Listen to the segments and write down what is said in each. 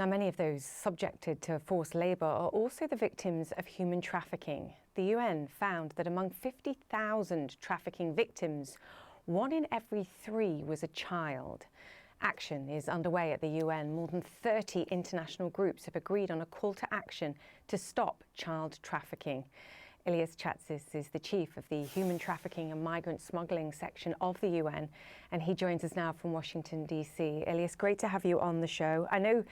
Now, many of those subjected to forced labour are also the victims of human trafficking. The UN found that among 50,000 trafficking victims, 1 in every 3 was a child. Action is underway at the UN. More than 30 international groups have agreed on a call to action to stop child trafficking. Ilias Chatzis is the chief of the Human Trafficking and Migrant Smuggling section of the UN, and he joins us now from Washington, D.C. Ilias, great to have you on the show. I know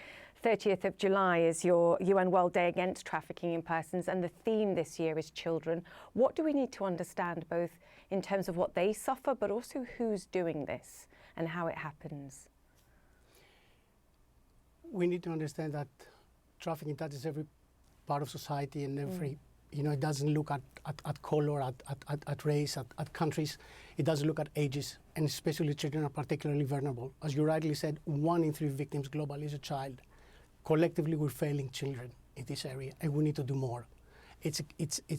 30th of July is your UN World Day Against Trafficking in Persons, and the theme this year is children. What do we need to understand, both in terms of what they suffer, but also who's doing this and how it happens? We need to understand that trafficking touches every part of society and every it doesn't look at color, at race, at countries. It doesn't look at ages, and especially children are particularly vulnerable. As you rightly said, 1 in 3 victims globally is a child. Collectively, we're failing children in this area, and we need to do more. It's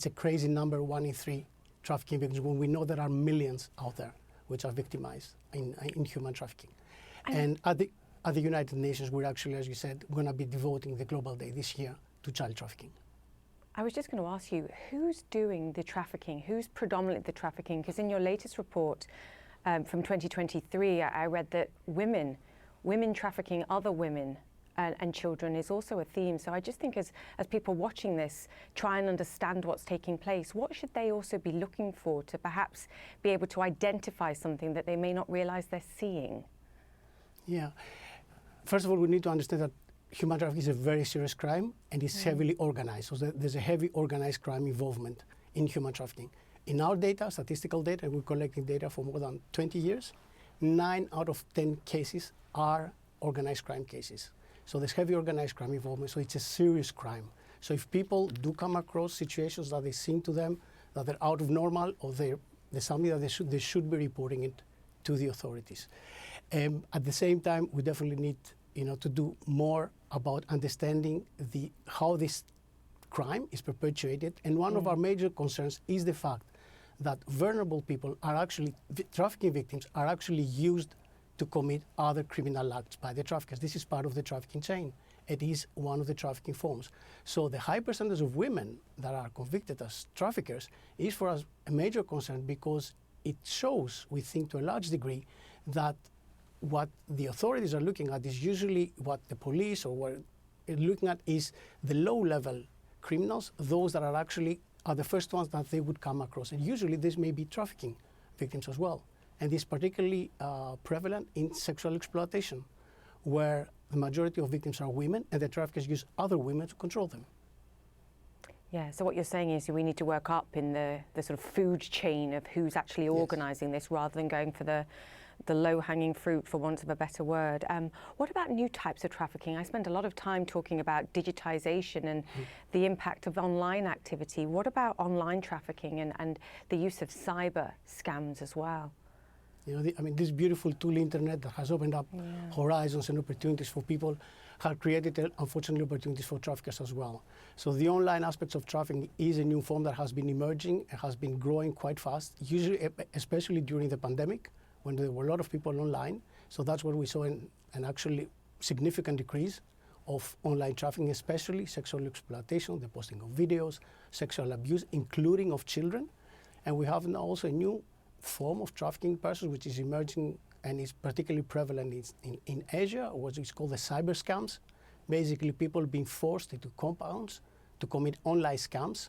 a crazy number, 1 in 3 trafficking victims, when we know there are millions out there which are victimized in human trafficking. And at the United Nations, we're actually, as you said, going to be devoting the Global Day this year to child trafficking. I was just going to ask you, who's doing the trafficking? Who's predominantly the trafficking? Because in your latest report from 2023, I read that women trafficking other women and children is also a theme. So I just think as people watching this try and understand what's taking place, what should they also be looking for to perhaps be able to identify something that they may not realize they're seeing? Yeah. First of all, we need to understand that human trafficking is a very serious crime, and it's heavily organized. So there's a heavy organized crime involvement in human trafficking. In our data, statistical data, we're collecting data for more than 20 years. 9 out of 10 cases are organized crime cases. So there's heavy organized crime involvement, so it's a serious crime. So if people do come across situations that they seem to them that they're out of normal, or there's something that they should be reporting it to the authorities. At the same time, we definitely need to do more about understanding how this crime is perpetuated. And one of our major concerns is the fact that vulnerable people are actually, trafficking victims are actually used to commit other criminal acts by the traffickers. This is part of the trafficking chain. It is one of the trafficking forms. So the high percentage of women that are convicted as traffickers is for us a major concern, because it shows, we think to a large degree, that what the authorities are looking at is usually what the police or what they're looking at is the low-level criminals, those that are the first ones that they would come across. And usually this may be trafficking victims as well. And this is particularly prevalent in sexual exploitation, where the majority of victims are women, and the traffickers use other women to control them. Yeah, so what you're saying is we need to work up in the sort of food chain of who's actually organising this, rather than going for the low-hanging fruit, for want of a better word. What about new types of trafficking? I spend a lot of time talking about digitization and the impact of online activity. What about online trafficking and the use of cyber scams as well? This beautiful tool, internet, that has opened up horizons and opportunities for people, have created, unfortunately, opportunities for traffickers as well. So the online aspects of trafficking is a new form that has been emerging and has been growing quite fast, usually, especially during the pandemic, when there were a lot of people online. So that's where we saw an actually significant decrease of online trafficking, especially sexual exploitation, the posting of videos, sexual abuse, including of children. And we have now also a new form of trafficking persons, which is emerging and is particularly prevalent in Asia, what is called the cyber scams. Basically, people being forced into compounds to commit online scams,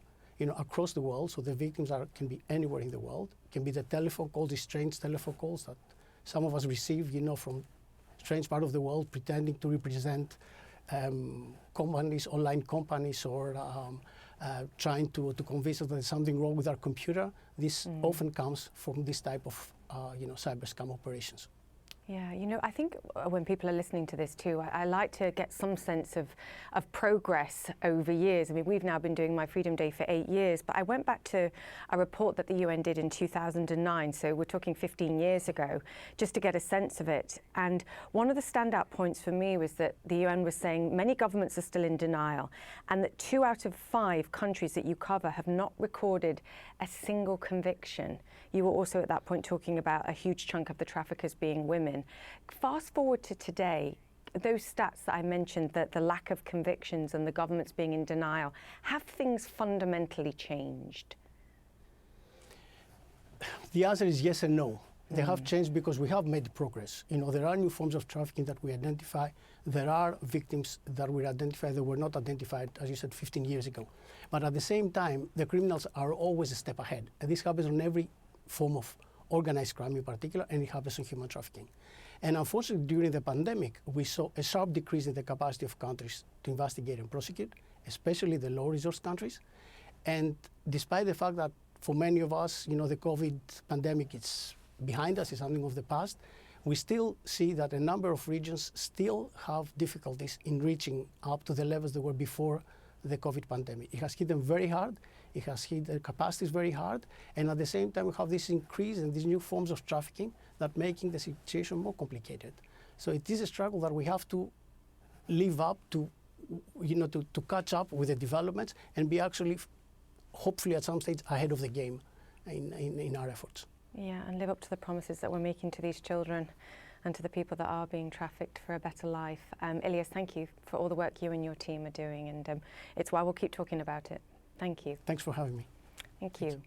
across the world. So the victims can be anywhere in the world. It can be the telephone calls, the strange telephone calls that some of us receive, from strange part of the world, pretending to represent companies, online companies, or trying to convince us that there's something wrong with our computer. This often comes from this type of cyber scam operations. Yeah, I think when people are listening to this too, I like to get some sense of progress over years. I mean, we've now been doing My Freedom Day for 8 years, but I went back to a report that the UN did in 2009, so we're talking 15 years ago, just to get a sense of it. And one of the standout points for me was that the UN was saying many governments are still in denial, and that 2 out of 5 countries that you cover have not recorded a single conviction. You were also at that point talking about a huge chunk of the traffickers being women. Fast forward to today, those stats that I mentioned, that the lack of convictions and the governments being in denial, have things fundamentally changed? The answer is yes and no. They have changed because we have made progress. You know, there are new forms of trafficking that we identify. There are victims that we identify that were not identified, as you said, 15 years ago. But at the same time, the criminals are always a step ahead. And this happens on every form of organized crime in particular, and it happens on human trafficking. And unfortunately, during the pandemic, we saw a sharp decrease in the capacity of countries to investigate and prosecute, especially the low-resource countries. And despite the fact that for many of us, you know, the COVID pandemic is behind us, is something of the past, we still see that a number of regions still have difficulties in reaching up to the levels that were before the COVID pandemic. It has hit them very hard. It has hit their capacities very hard. And at the same time, we have this increase in these new forms of trafficking that making the situation more complicated. So it is a struggle that we have to live up to, you know, to catch up with the developments and be actually, hopefully at some stage, ahead of the game in our efforts. Yeah, and live up to the promises that we're making to these children and to the people that are being trafficked for a better life. Ilias, thank you for all the work you and your team are doing, and it's why we'll keep talking about it. Thank you. Thanks for having me. Thank you.